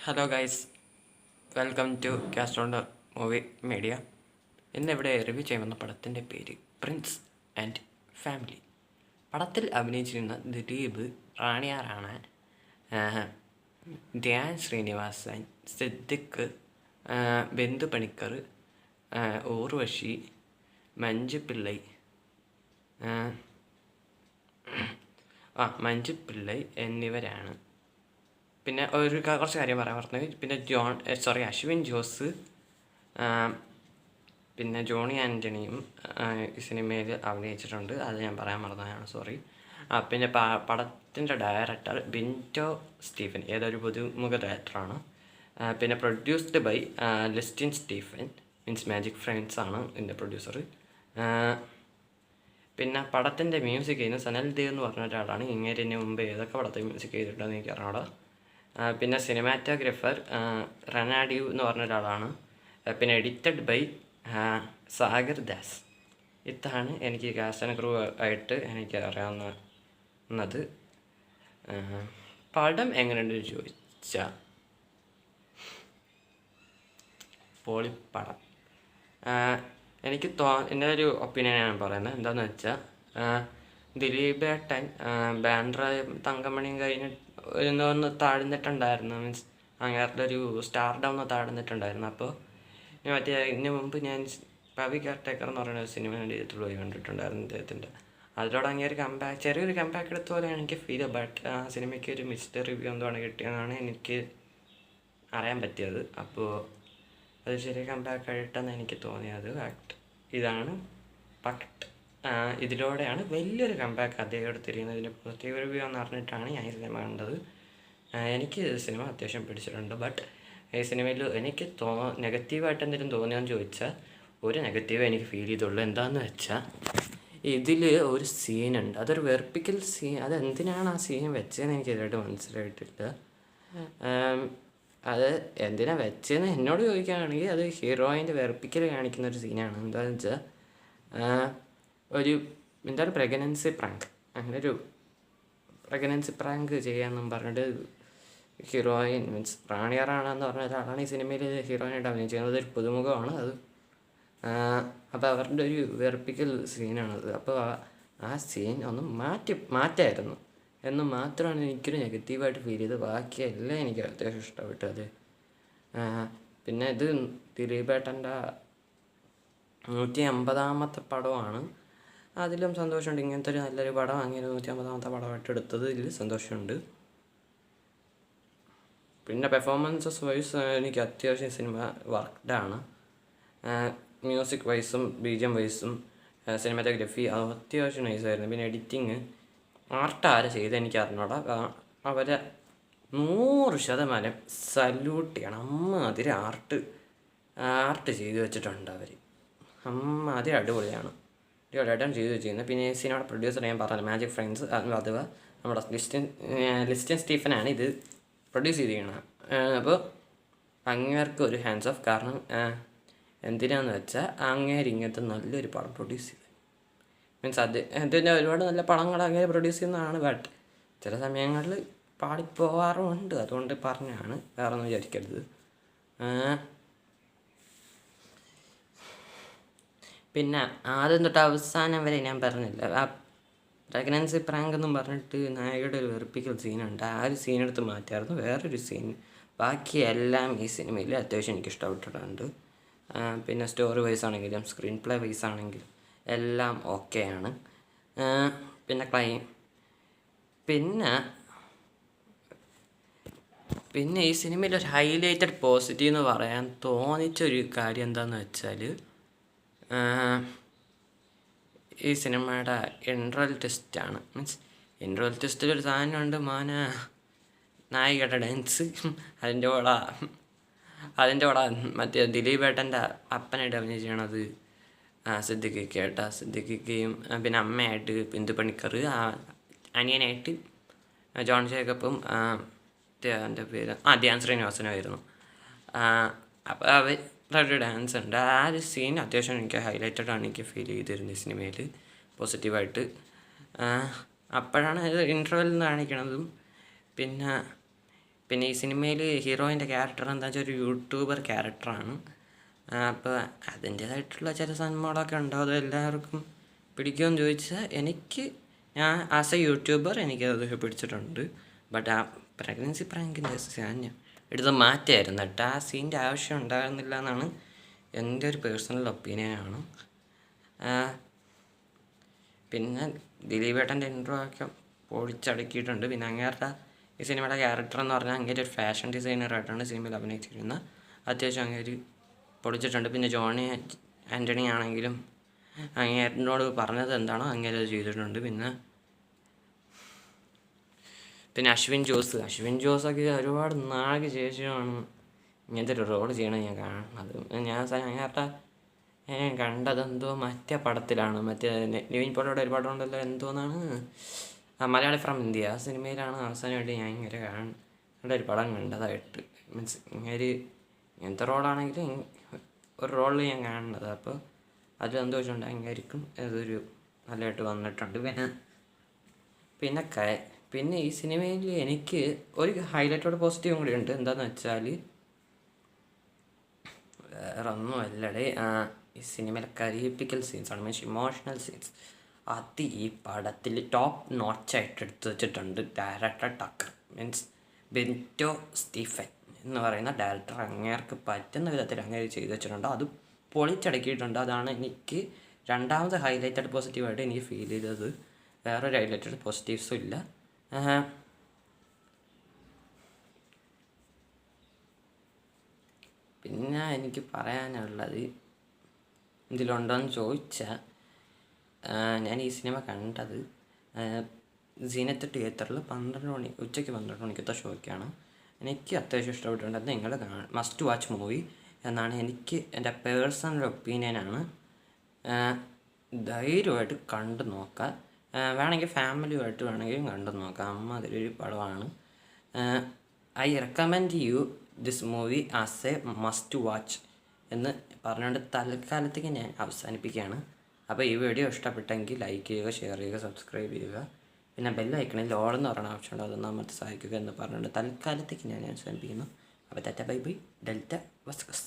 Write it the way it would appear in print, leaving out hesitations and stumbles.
Hello guys, welcome to കാസ്ട്രോണ്ടർ movie media. ഇന്നിവിടെ review ചെയ്യുന്ന പടത്തിൻ്റെ പേര് പ്രിൻസ് ആൻഡ് ഫാമിലി. പടത്തിൽ അഭിനയിച്ചിരുന്ന ദിലീപ്, റാണിയ റാണ, ധ്യാൻ ശ്രീനിവാസൻ, സിദ്ദിഖ്, ബിന്ദു പണിക്കർ, ഊർവശി, മഞ്ജു പിള്ളൈ എന്നിവരാണ്. പിന്നെ കുറച്ച് കാര്യം പറയാൻ പറഞ്ഞത്. പിന്നെ അശ്വിൻ ജോസ്, പിന്നെ ജോണി ആൻ്റണിയും ഈ സിനിമയിൽ അഭിനയിച്ചിട്ടുണ്ട്. അത് ഞാൻ പറയാൻ മറന്നതാണ്, സോറി. പിന്നെ പടത്തിൻ്റെ ഡയറക്ടർ ബിൻറ്റോ സ്റ്റീഫൻ, ഏതൊരു പുതുമുഖ ഡയറക്ടറാണ്. പിന്നെ produced by Listin Stephen, means Magic Friends ആണ് ഇതിൻ്റെ പ്രൊഡ്യൂസർ. പിന്നെ പടത്തിൻ്റെ മ്യൂസിക് ചെയ്യുന്ന സനൽ ദേവ് എന്ന് പറഞ്ഞ ഒരാളാണ്. ഇങ്ങേരിന് മുമ്പ് ഏതൊക്കെ പടത്തിൽ മ്യൂസിക് ചെയ്തിട്ടുണ്ടെന്ന് എനിക്ക് അറിഞ്ഞൂടാ. പിന്നെ സിനിമാറ്റോഗ്രാഫർ റനാഡ്യൂ എന്ന് പറഞ്ഞ ഒരാളാണ്. പിന്നെ എഡിറ്റഡ് ബൈ സാഗർ ദാസ്. ഇതാണ് എനിക്ക് കാസ്റ്റ് ആൻഡ് ക്രൂ ആയിട്ട് എനിക്ക് അറിയാവുന്നത്. പടം എങ്ങനെയുണ്ടെന്ന് ചോദിച്ചാൽ പൊളിപ്പടം. എനിക്ക് എൻ്റെ ഒരു ഒപ്പീനിയനാണ് പറയുന്നത്. എന്താണെന്ന് വെച്ചാൽ ദിലീപേട്ടൻ ബാൻഡ്ര തങ്കമണിയും കഴിഞ്ഞ് ഒന്ന് താഴ്ന്നിട്ടുണ്ടായിരുന്നു. മീൻസ് അങ്ങനത്തെ ഒരു സ്റ്റാർഡം ഒന്ന് താഴ്ന്നിട്ടുണ്ടായിരുന്നു. അപ്പോൾ ഇതിന് മുമ്പ് ഞാൻ പവി കെയർടേക്കർ എന്ന് പറയുന്ന ഒരു സിനിമ ചെയ്തിട്ടുള്ള പോയി കണ്ടിട്ടുണ്ടായിരുന്നു അദ്ദേഹത്തിൻ്റെ. അതിലൂടെ അങ്ങനെ ഒരു ചെറിയൊരു കമ്പാക്ക് എടുത്ത പോലെയാണ് എനിക്ക് ഫീൽ. ബട്ട് ആ സിനിമയ്ക്ക് ഒരു മിസ്റ്റർ റിവ്യൂ എന്തുവാണ് കിട്ടിയതെന്നാണ് എനിക്ക് അറിയാൻ പറ്റിയത്. അപ്പോൾ അത് ചെറിയ കമ്പാക്ക് ആയിട്ടാണ് എനിക്ക് തോന്നിയത്. ഇതാണ് ഫാക്ട്. ഇതിലൂടെയാണ് വലിയൊരു കമ്പാക്ക് അദ്ദേഹം എടുത്തിരിക്കുന്നത്. ഇതിൻ്റെ പോസിറ്റീവ് റിവ്യൂ എന്ന് പറഞ്ഞിട്ടാണ് ഞാൻ ഈ സിനിമ കണ്ടത്. എനിക്ക് സിനിമ അത്യാവശ്യം പിടിച്ചിട്ടുണ്ട്. ബട്ട് ഈ സിനിമയിൽ എനിക്ക് നെഗറ്റീവായിട്ട് എന്തെങ്കിലും തോന്നിയെന്ന് ചോദിച്ചാൽ ഒരു നെഗറ്റീവ് എനിക്ക് ഫീൽ ചെയ്തുള്ളൂ. എന്താണെന്ന് വെച്ചാൽ ഇതിൽ ഒരു സീനുണ്ട്, അതൊരു വെറുപ്പിക്കൽ സീൻ. അതെന്തിനാണ് ആ സീൻ വെച്ചതെന്ന് എനിക്ക് ഇതായിട്ട് മനസ്സിലായിട്ടില്ല. അത് എന്തിനാണ് വെച്ചതെന്ന് എന്നോട് ചോദിക്കുകയാണെങ്കിൽ അത് ഹീറോയിൻ്റെ വെറുപ്പിക്കൽ കാണിക്കുന്ന ഒരു സീനാണ്. എന്താണെന്ന് വെച്ചാൽ എന്താണ് പ്രഗ്നൻസി പ്രാങ്ക്, അങ്ങനെ ഒരു പ്രഗ്നൻസി പ്രാങ്ക് ചെയ്യാമെന്നും പറഞ്ഞിട്ട് ഹീറോയിൻ മീൻസ് റാണിയ റാണ എന്ന് പറഞ്ഞ ഒരാളാണ് ഈ സിനിമയിൽ ഹീറോയിനായിട്ട് അഭിനയിച്ചിരുന്നത്. ഒരു പുതുമുഖമാണ് അത്. അപ്പോൾ അവരുടെ ഒരു വെറുപ്പിക്കൽ സീനാണത്. അപ്പോൾ ആ സീൻ ഒന്ന് മാറ്റായിരുന്നു എന്ന് മാത്രമാണ് എനിക്കൊരു നെഗറ്റീവായിട്ട് ഫീൽ ചെയ്തത്. ബാക്കിയെല്ലാം എനിക്ക് അത്യാവശ്യം ഇഷ്ടപ്പെട്ടു. അത് പിന്നെ ഇത് ദിലീപേട്ടൻ്റെ 150ാമത്തെ പടമാണ്. അതിലും സന്തോഷമുണ്ട്. ഇങ്ങനത്തെ ഒരു നല്ലൊരു പടം അങ്ങനെ 150ാമത്തെ പടമായിട്ട് എടുത്തതിൽ സന്തോഷമുണ്ട്. പിന്നെ പെർഫോമൻസസ് വൈസ് എനിക്ക് അത്യാവശ്യം സിനിമ വർക്ക്ഡാണ്. മ്യൂസിക് വൈസും BGM വൈസും സിനിമാറ്റോഗ്രഫി അത്യാവശ്യം നൈസായിരുന്നു. പിന്നെ എഡിറ്റിങ് ആർട്ട് ആരെ ചെയ്ത് എനിക്ക് അറിഞ്ഞൂടാ. അവരെ 100% സല്യൂട്ട് ചെയ്യണം. അമ്മാതിരി ആർട്ട് ചെയ്ത് വെച്ചിട്ടുണ്ട് അവർ. അമ്മാതിരി അടിപൊളിയാണ്. അടിപൊളിയായിട്ടാണ് ചെയ്ത് വെച്ചിരിക്കുന്നത്. പിന്നെ സിനിമയുടെ പ്രൊഡ്യൂസർ ഞാൻ പറഞ്ഞത് മാജിക് ഫ്രണ്ട്സ്, അഥവാ നമ്മുടെ ലിസ്റ്റിൻ സ്റ്റീഫനാണ് ഇത് പ്രൊഡ്യൂസ് ചെയ്തിരിക്കുന്നത്. അപ്പോൾ അങ്ങേർക്ക് ഒരു ഹാൻഡ്സ് ഓഫ്. കാരണം എന്തിനാന്ന് വെച്ചാൽ അങ്ങേര് ഇങ്ങനത്തെ നല്ലൊരു പടം പ്രൊഡ്യൂസ് ചെയ്ത് മീൻസ് അതിൻ്റെ ഒരുപാട് നല്ല പടങ്ങൾ അങ്ങനെ പ്രൊഡ്യൂസ് ചെയ്യുന്നതാണ്. ബട്ട് ചില സമയങ്ങളിൽ പാടിപ്പോവാറുമുണ്ട്. അതുകൊണ്ട് പറഞ്ഞാണ്, വേറെ ഒന്നും വിചാരിക്കരുത്. പിന്നെ ആദ്യം തൊട്ട് അവസാനം വരെ ഞാൻ പറഞ്ഞില്ല, ആ പ്രഗ്നൻസി പ്രാങ്ക് എന്നും പറഞ്ഞിട്ട് നായകയുടെ ഒരു വെറുപ്പിക്കൽ സീനുണ്ട്. ആ ഒരു സീനെടുത്ത് മാറ്റായിരുന്നു വേറൊരു സീൻ. ബാക്കിയെല്ലാം ഈ സിനിമയിൽ അത്യാവശ്യം എനിക്ക് ഇഷ്ടപ്പെട്ടിട്ടുണ്ട്. പിന്നെ സ്റ്റോറി വൈസ് ആണെങ്കിലും സ്ക്രീൻ പ്ലേ വൈസ് ആണെങ്കിലും എല്ലാം ഓക്കെയാണ്. പിന്നെ ഈ സിനിമയിൽ ഒരു ഹൈലൈറ്റഡ് പോസിറ്റീവ് എന്ന് പറയാൻ തോന്നിച്ചൊരു കാര്യം എന്താണെന്ന് വെച്ചാൽ ഈ സിനിമയുടെ ഇൻട്രോൽ ട്വിസ്റ്റാണ്. മീൻസ് ഇൻട്രോൽ ട്വിസ്റ്റിൽ ഒരു സാധനമുണ്ട്, നായികയുടെ ഡാൻസ്. അതിൻ്റെ കൂടെ മറ്റേ ദിലീപേട്ടൻ്റെ അപ്പനായിട്ട് അഭിനയിച്ചാണത് സിദ്ദിഖിക്കയും പിന്നെ അമ്മയായിട്ട് ബിന്ദു പണിക്കർ, അനിയനായിട്ട് ജോൺ ജേക്കബും എൻ്റെ പേര് ധ്യാൻ ശ്രീനിവാസനുമായിരുന്നു. അപ്പോൾ അവരുടെ ഡാൻസ് ഉണ്ട്. ആ ഒരു സീൻ അത്യാവശ്യം എനിക്ക് ഹൈലൈറ്റഡാണ് എനിക്ക് ഫീൽ ചെയ്തിരുന്നത് ഈ സിനിമയിൽ പോസിറ്റീവായിട്ട്. അപ്പോഴാണ് ഇത് ഇൻട്രോയിൽ നിന്ന് കാണിക്കണതും. പിന്നെ ഈ സിനിമയിൽ ഹീറോയിൻ്റെ ക്യാരക്ടർ എന്താ വെച്ചാൽ ഒരു യൂട്യൂബർ ക്യാരക്ടറാണ്. അപ്പോൾ അതിൻ്റേതായിട്ടുള്ള ചില സംഭവങ്ങളൊക്കെ ഉണ്ടാവും. അത് എല്ലാവർക്കും പിടിക്കുമെന്ന് ചോദിച്ചാൽ ഞാൻ ആസ് എ യൂട്യൂബർ എനിക്കത് പിടിച്ചിട്ടുണ്ട്. ബട്ട് ആ പ്രഗ്നൻസി പ്രാങ്കിൻ്റെ ഞാൻ എടുത്ത് മാറ്റിയായിരുന്നു കേട്ടോ. ആ സീൻ്റെ ആവശ്യം ഉണ്ടായിരുന്നില്ല എന്നാണ് എൻ്റെ ഒരു പേഴ്സണൽ ഒപ്പീനിയനാണ്. പിന്നെ ദിലീപേട്ടൻ്റെ ഇൻട്രോ ഒക്കെ പൊളിച്ചടക്കിയിട്ടുണ്ട്. പിന്നെ അങ്ങേരുടെ ഈ സിനിമയുടെ ക്യാരക്ടർ എന്ന് പറഞ്ഞാൽ അങ്ങേര് ഒരു ഫാഷൻ ഡിസൈനറായിട്ടാണ് സിനിമയിൽ അഭിനയിച്ചിരുന്നത്. അത്യാവശ്യം അങ്ങേര് പൊളിച്ചിട്ടുണ്ട്. പിന്നെ ജോണി ആൻ്റണി ആണെങ്കിലും അങ്ങേരനോട് പറഞ്ഞത് എന്താണോ അങ്ങേര് അത് ചെയ്തിട്ടുണ്ട്. പിന്നെ അശ്വിൻ ജോസൊക്കെ ഒരുപാട് നാൾക്ക് ശേഷമാണ് ഇങ്ങനത്തെ ഒരു റോൾ ചെയ്യണത് ഞാൻ കാണുന്നത്. അങ്ങേരുടെ കണ്ടതെന്തോ മറ്റേ പടത്തിലാണ്, മറ്റേ നിവിൻ പോളിയുടെ ഒരു പടമുണ്ടല്ലോ, എന്തോന്നാണ് മലയാളി ഫ്രം ഇന്ത്യ, ആ സിനിമയിലാണ് അവസാനമായിട്ട് ഞാൻ ഇങ്ങനെ കാണേണ്ട ഒരു പടം കണ്ടതായിട്ട്. മീൻസ് ഇങ്ങനത്തെ റോളാണെങ്കിലും ഒരു റോളിൽ ഞാൻ കാണുന്നത്. അപ്പോൾ അത് സന്തോഷമുണ്ട്. അങ്ങായിരിക്കും അതൊരു നല്ലതായിട്ട് വന്നിട്ടുണ്ട്. പിന്നെ ഈ സിനിമയിൽ എനിക്ക് ഒരു ഹൈലൈറ്റോടെ പോസിറ്റീവും കൂടി ഉണ്ട്. എന്താണെന്ന് വെച്ചാൽ വേറെ ഒന്നുമല്ലടേ, ഈ സിനിമയിലെ കരയിപ്പിക്കൽ സീൻസാണ്, മീൻസ് ഇമോഷണൽ സീൻസ്. അത് ഈ പടത്തിൽ ടോപ്പ് നോച്ചായിട്ട് എടുത്തു വെച്ചിട്ടുണ്ട് ഡയറക്ടർ ടക്കർ. മീൻസ് ബെൻറ്റോ സ്റ്റീഫൻ എന്ന് പറയുന്ന ഡയറക്ടർ അങ്ങേർക്ക് പറ്റുന്ന വിധത്തിൽ അങ്ങേര് ചെയ്തു വെച്ചിട്ടുണ്ട്. അത് പൊളിച്ചടക്കിയിട്ടുണ്ട്. അതാണ് എനിക്ക് രണ്ടാമത് ഹൈലൈറ്റഡ് പോസിറ്റീവായിട്ട് എനിക്ക് ഫീൽ ചെയ്തത്. വേറൊരു ഹൈലൈറ്റഡ് പോസിറ്റീവ്സും ഇല്ല. പിന്നെ എനിക്ക് പറയാനുള്ളത് ഇതിലുണ്ടോയെന്ന് ചോദിച്ചാൽ, ഞാൻ ഈ സിനിമ കണ്ടത് സീനത്ത് തിയേറ്ററിൽ ഉച്ചയ്ക്ക് 12 മണിക്കത്തെ ഷോയ്ക്കാണ്. എനിക്ക് അത്യാവശ്യം ഇഷ്ടപ്പെട്ടിട്ടുണ്ട്. അത് നിങ്ങൾ മസ്റ്റ് വാച്ച് മൂവി എന്നാണ് എൻ്റെ പേഴ്സണൽ ഒപ്പീനിയനാണ്. ധൈര്യമായിട്ട് കണ്ടു നോക്കാം. വേണമെങ്കിൽ ഫാമിലിയുമായിട്ട് വേണമെങ്കിലും കണ്ടു നോക്കാം. അതിലൊരു പടമാണ്. I recommend you this movie as A must watch എന്ന് പറഞ്ഞുകൊണ്ട് തൽക്കാലത്തേക്ക് ഞാൻ അവസാനിപ്പിക്കുകയാണ്. അപ്പോൾ ഈ വീഡിയോ ഇഷ്ടപ്പെട്ടെങ്കിൽ ലൈക്ക് ചെയ്യുക, ഷെയർ ചെയ്യുക, സബ്സ്ക്രൈബ് ചെയ്യുക. പിന്നെ ബെല്ലൈക്കണിൽ ഓൾ എന്ന് പറയുന്ന ഓപ്ഷൻ ഉണ്ട്, അതൊന്നും നമ്മൾ സഹായിക്കുക എന്ന് പറഞ്ഞുകൊണ്ട് തൽക്കാലത്തേക്ക് ഞാൻ അവസാനിപ്പിക്കുന്നു. അപ്പോൾ ടാറ്റ ബൈ ബൈ. ഡെൽറ്റ വസ്കസ്.